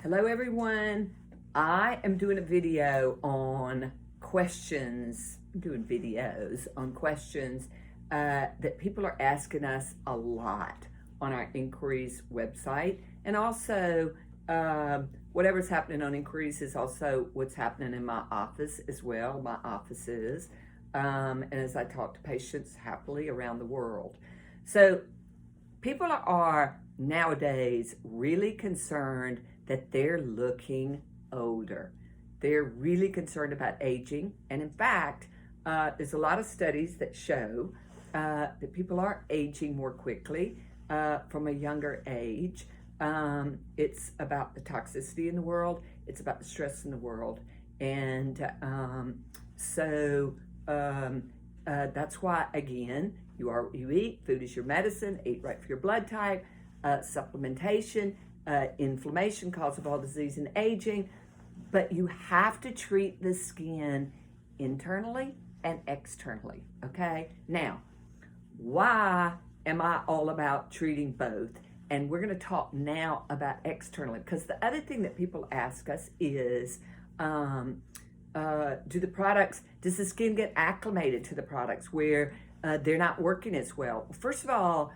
Hello everyone. I am doing a video on questions. I'm doing videos on questions that people are asking us a lot on our inquiries website. And also, whatever's happening on inquiries is also what's happening in my office as well, my offices. And as I talk to patients happily around the world. So people are nowadays really concerned that they're looking older. They're really concerned about aging. And in fact, there's a lot of studies that show that people are aging more quickly from a younger age. It's about the toxicity in the world. It's about the stress in the world. And that's why, again, you eat, food is your medicine, eat right for your blood type, supplementation, inflammation, cause of all disease and aging, but you have to treat the skin internally and externally, okay? Now, why am I all about treating both? And we're gonna talk now about externally, because the other thing that people ask us is, does the skin get acclimated to the products where they're not working as well? First of all,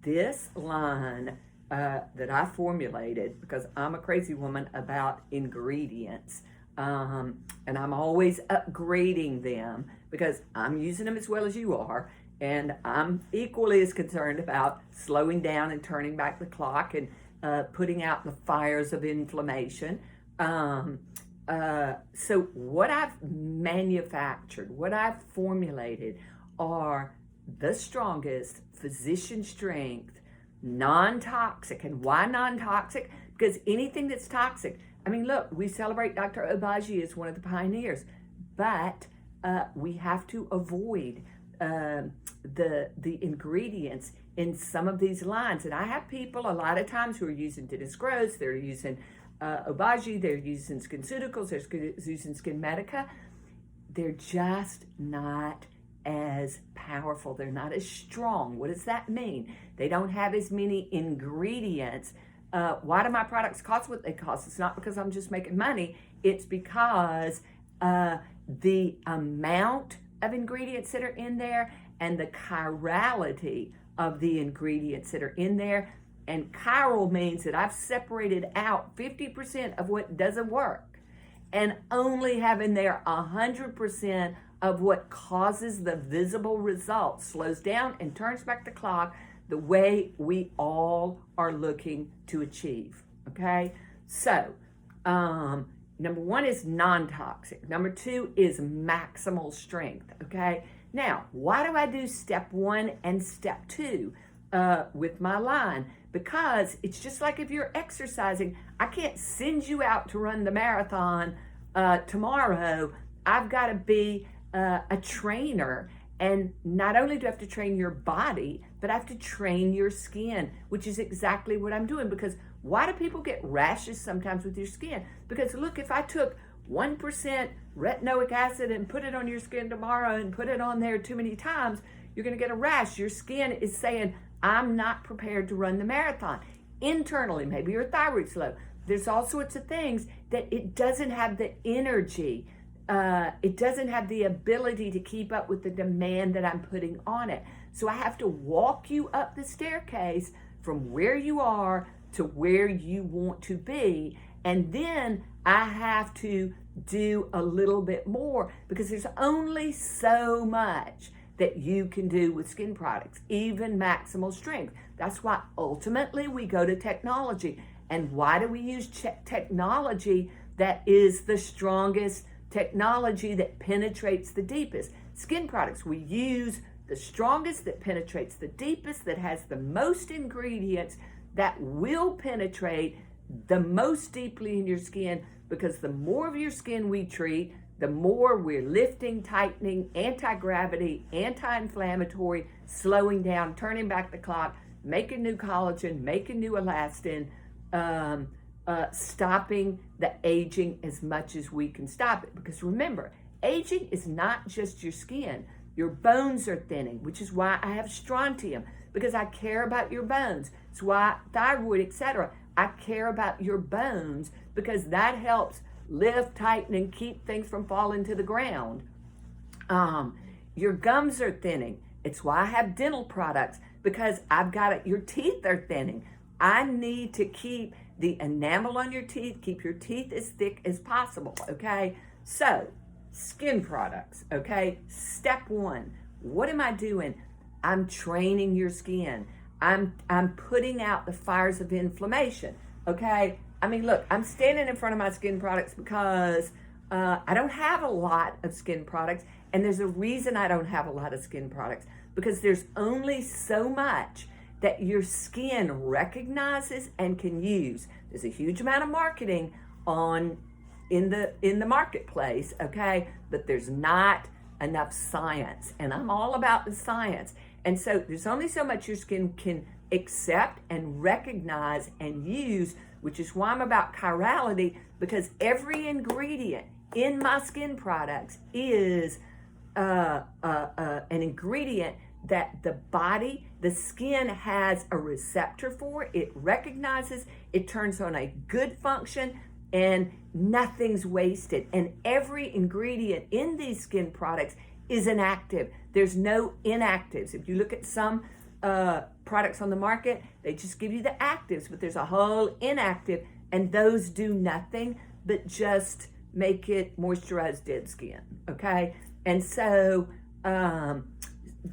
this line that I formulated, because I'm a crazy woman about ingredients, and I'm always upgrading them because I'm using them as well as you are, and I'm equally as concerned about slowing down and turning back the clock and putting out the fires of inflammation. So what I've manufactured, what I've formulated are the strongest physician strength, non-toxic. And why non-toxic? Because anything that's toxic, I mean, look, we celebrate Dr. Obagi as one of the pioneers, but we have to avoid the ingredients in some of these lines. And I have people a lot of times who are using Dennis Gross, they're using Obagi, they're using SkinCeuticals, they're using Skin Medica. They're just not as powerful. They're not as strong. What does that mean? They don't have as many ingredients. Why do my products cost what they cost? It's not because I'm just making money. It's because the amount of ingredients that are in there and the chirality of the ingredients that are in there. And chiral means that I've separated out 50% of what doesn't work and only have in there 100% of what causes the visible results, slows down and turns back the clock the way we all are looking to achieve, okay? So, number one is non-toxic. Number two is maximal strength, okay? Now, why do I do step one and step two with my line? Because it's just like if you're exercising, I can't send you out to run the marathon tomorrow. I've got to be a trainer, and not only do I have to train your body, but I have to train your skin, which is exactly what I'm doing. Because why do people get rashes sometimes with your skin? Because look, if I took 1% retinoic acid and put it on your skin tomorrow and put it on there too many times, you're going to get a rash. Your skin is saying, I'm not prepared to run the marathon. Internally, maybe your thyroid's low. There's all sorts of things that it doesn't have the energy. It doesn't have the ability to keep up with the demand that I'm putting on it. So I have to walk you up the staircase from where you are to where you want to be. And then I have to do a little bit more because there's only so much that you can do with skin products, even maximal strength. That's why ultimately we go to technology. And why do we use technology that is the strongest technology that penetrates the deepest? Skin products, we use the strongest that penetrates the deepest, that has the most ingredients that will penetrate the most deeply in your skin, because the more of your skin we treat, the more we're lifting, tightening, anti-gravity, anti-inflammatory, slowing down, turning back the clock, making new collagen, making new elastin, stopping the aging as much as we can stop it. Because remember, aging is not just your skin. Your bones are thinning, which is why I have strontium, because I care about your bones. It's why thyroid, etc. I care about your bones because that helps lift, tighten, and keep things from falling to the ground. Your gums are thinning. It's why I have dental products, because I've got it. Your teeth are thinning. I need to keep the enamel on your teeth, keep your teeth as thick as possible, okay? So, skin products, okay? Step one, what am I doing? I'm training your skin. I'm putting out the fires of inflammation, okay? I mean, look, I'm standing in front of my skin products because I don't have a lot of skin products, and there's a reason I don't have a lot of skin products, because there's only so much that your skin recognizes and can use. There's a huge amount of marketing in the marketplace, okay? But there's not enough science, and I'm all about the science. And so there's only so much your skin can accept and recognize and use, which is why I'm about chirality, because every ingredient in my skin products is an ingredient that the skin has a receptor for. It recognizes, it turns on a good function, and nothing's wasted. And every ingredient in these skin products is an active. There's no inactives. If you look at some products on the market, they just give you the actives, but there's a whole inactive, and those do nothing but just make it moisturize dead skin, okay? And so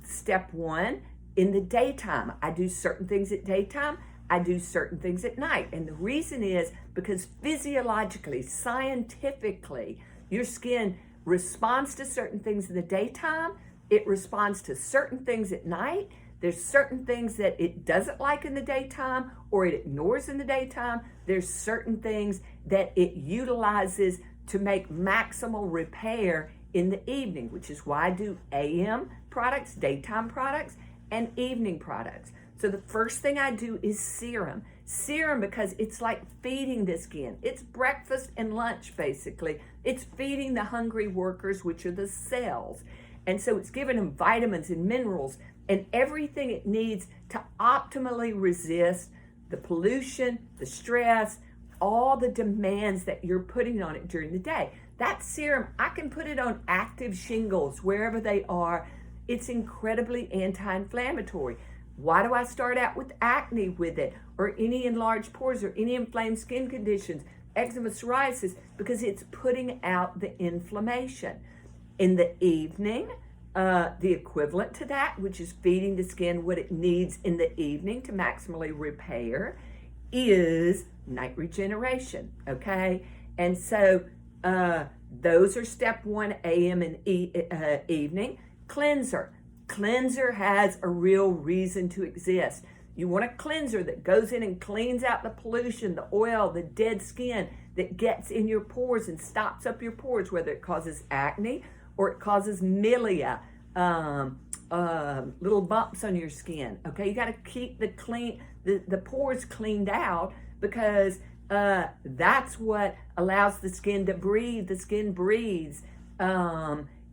step one, in the daytime, I do certain things at daytime, I do certain things at night. And the reason is because physiologically, scientifically, your skin responds to certain things in the daytime, it responds to certain things at night. There's certain things that it doesn't like in the daytime or it ignores in the daytime. There's certain things that it utilizes to make maximal repair in the evening, which is why I do AM products, daytime products, and evening products. So the first thing I do is serum. Serum, because it's like feeding the skin. It's breakfast and lunch, basically. It's feeding the hungry workers, which are the cells. And so it's giving them vitamins and minerals and everything it needs to optimally resist the pollution, the stress, all the demands that you're putting on it during the day. That serum, I can put it on active shingles, wherever they are. It's incredibly anti-inflammatory. Why do I start out with acne with it, or any enlarged pores, or any inflamed skin conditions, eczema, psoriasis? Because it's putting out the inflammation. In the evening, the equivalent to that, which is feeding the skin what it needs in the evening to maximally repair, is night regeneration, okay? And so those are step one, AM and evening. Cleanser. Cleanser has a real reason to exist. You want a cleanser that goes in and cleans out the pollution, the oil, the dead skin that gets in your pores and stops up your pores, whether it causes acne or it causes milia, little bumps on your skin. Okay, you got to keep the pores cleaned out, because that's what allows the skin to breathe. The skin breathes.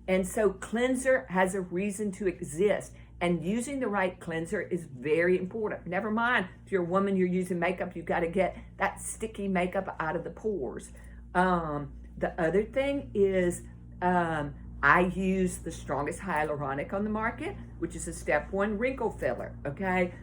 And so cleanser has a reason to exist, and using the right cleanser is very important. Never mind, if you're a woman, you're using makeup, you've got to get that sticky makeup out of the pores. The other thing is I use the strongest hyaluronic on the market, which is a step one wrinkle filler, okay?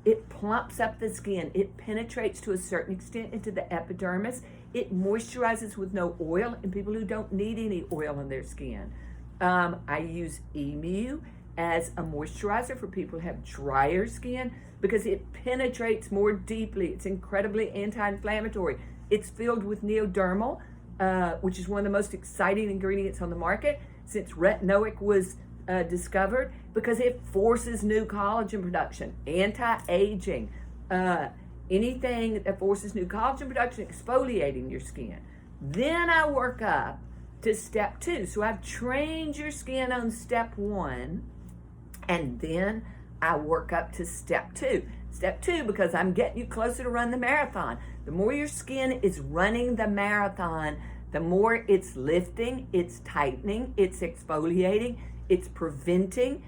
It plumps up the skin. It penetrates to a certain extent into the epidermis. It moisturizes with no oil in people who don't need any oil in their skin. I use Emu as a moisturizer for people who have drier skin, because it penetrates more deeply. It's incredibly anti-inflammatory. It's filled with neodermal, which is one of the most exciting ingredients on the market since retinoic was discovered, because it forces new collagen production, anti-aging, anything that forces new collagen production, exfoliating your skin. Then I work up to step two. So I've trained your skin on step one, and then I work up to step two. Step two, because I'm getting you closer to run the marathon. The more your skin is running the marathon, the more it's lifting, it's tightening, it's exfoliating, it's preventing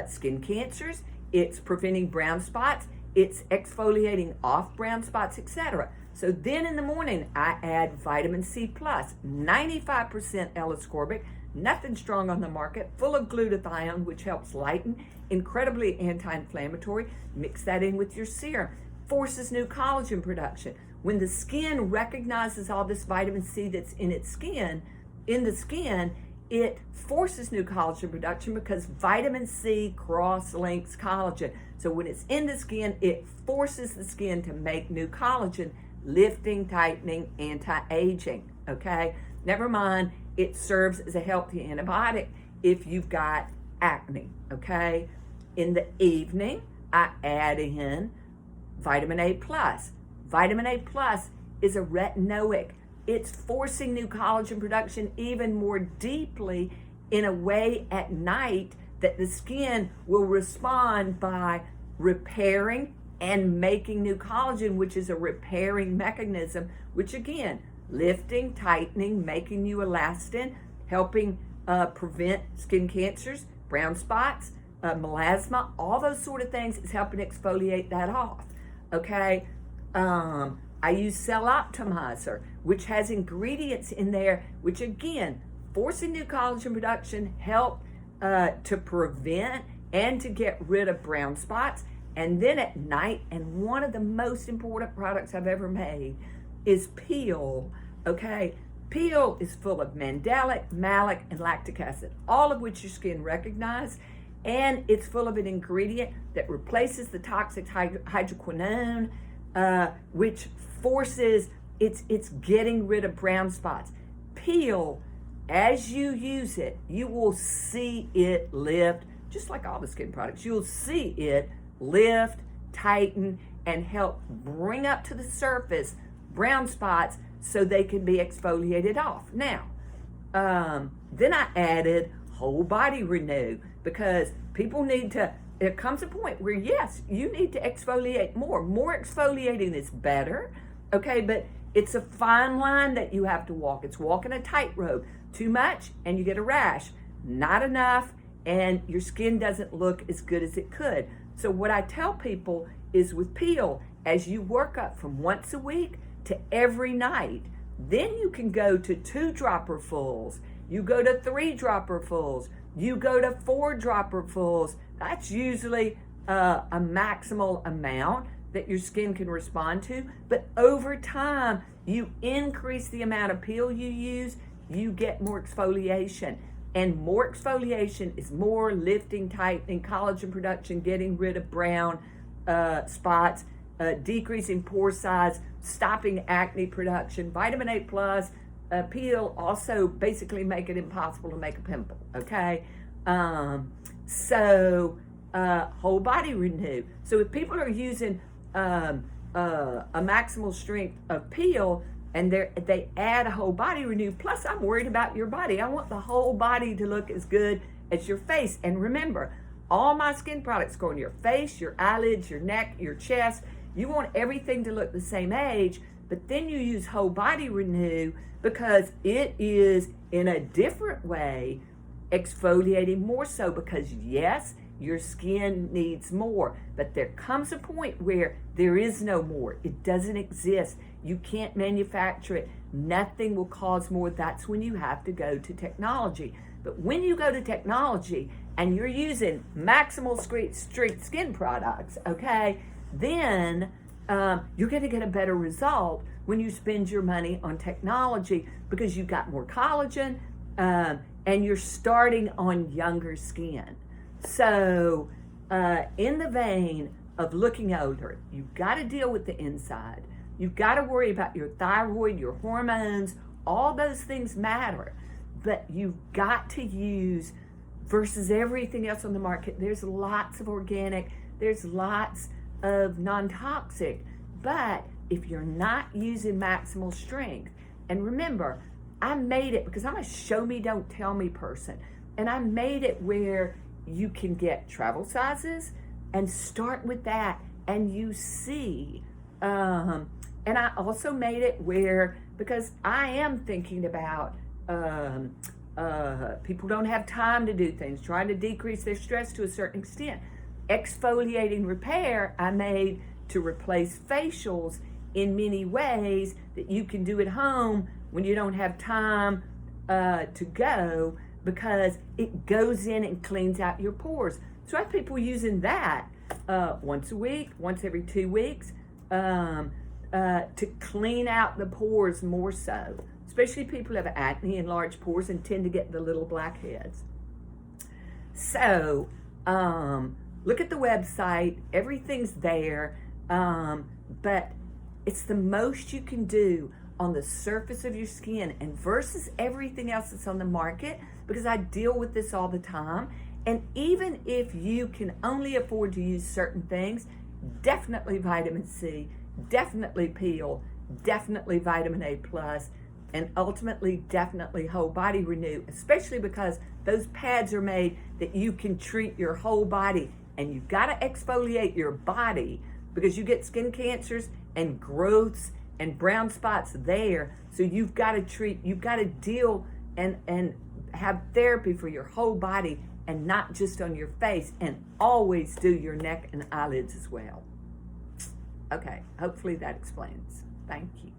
skin cancers, it's preventing brown spots, it's exfoliating off brown spots, etc. So then in the morning, I add vitamin C plus, 95% L-ascorbic, nothing strong on the market, full of glutathione, which helps lighten, incredibly anti-inflammatory. Mix that in with your serum, forces new collagen production. When the skin recognizes all this vitamin C that's in the skin, it forces new collagen production because vitamin C cross-links collagen. So when it's in the skin, it forces the skin to make new collagen, lifting, tightening, anti-aging, okay? Never mind, it serves as a healthy antibiotic if you've got acne, okay? In the evening, I add in vitamin A+. Vitamin A+ is a retinoic. It's forcing new collagen production even more deeply in a way at night that the skin will respond by repairing and making new collagen, which is a repairing mechanism, which again, lifting, tightening, making you elastin, helping prevent skin cancers, brown spots, melasma, all those sort of things is helping exfoliate that off, okay? I use Cell Optimizer, which has ingredients in there, which again, forcing new collagen production, help to prevent and to get rid of brown spots. And then at night, and one of the most important products I've ever made is Peel, okay? Peel is full of mandelic, malic, and lactic acid, all of which your skin recognizes, and it's full of an ingredient that replaces the toxic hydroquinone, which forces, it's getting rid of brown spots. Peel, as you use it, you will see it lift, just like all the skin products, you'll see it lift, tighten, and help bring up to the surface brown spots so they can be exfoliated off. Now, then I added Whole Body Renew because people need to, there comes a point where yes, you need to exfoliate more. More exfoliating is better, okay, but it's a fine line that you have to walk. It's walking a tightrope. Too much and you get a rash. Not enough and your skin doesn't look as good as it could. So what I tell people is with Peel, as you work up from once a week to every night, then you can go to 2-dropperfuls, you go to 3-dropperfuls, you go to 4-dropperfuls. That's usually a maximal amount that your skin can respond to. But over time, you increase the amount of Peel you use, you get more exfoliation. And more exfoliation is more lifting, tightening, collagen production, getting rid of brown spots, decreasing pore size, stopping acne production. Vitamin A+, Peel also basically make it impossible to make a pimple, okay? Whole Body Renew. So if people are using a maximal strength of Peel, and they add a Whole Body Renew, plus I'm worried about your body. I want the whole body to look as good as your face. And remember, all my skin products go on your face, your eyelids, your neck, your chest. You want everything to look the same age, but then you use Whole Body Renew because it is in a different way exfoliating more so because yes, your skin needs more, but there comes a point where there is no more. It doesn't exist. You can't manufacture it. Nothing will cause more. That's when you have to go to technology. But when you go to technology and you're using maximal strength skin products, okay, then you're going to get a better result when you spend your money on technology because you've got more collagen and you're starting on younger skin. So in the vein of looking older, you've got to deal with the inside. You've got to worry about your thyroid, your hormones, all those things matter. But you've got to use, versus everything else on the market, there's lots of organic, there's lots of non-toxic. But if you're not using maximal strength, and remember, I made it because I'm a show me, don't tell me person. And I made it where you can get travel sizes and start with that and you see. And I also made it where, because I am thinking about people don't have time to do things, trying to decrease their stress to a certain extent. exfoliating repair I made to replace facials in many ways that you can do at home when you don't have time to go, because it goes in and cleans out your pores. So I have people using that once a week, once every 2 weeks, to clean out the pores more so. Especially people who have acne and large pores and tend to get the little blackheads. So look at the website. Everything's there. But it's the most you can do on the surface of your skin, and versus everything else that's on the market, because I deal with this all the time. And even if you can only afford to use certain things, definitely vitamin C, definitely peel, definitely vitamin A plus, and ultimately definitely whole body renew, especially because those pads are made that you can treat your whole body. And you've got to exfoliate your body because you get skin cancers and growths and brown spots there. So you've got to treat, you've got to deal and have therapy for your whole body and not just on your face, and always do your neck and eyelids as well. Okay, hopefully that explains. Thank you.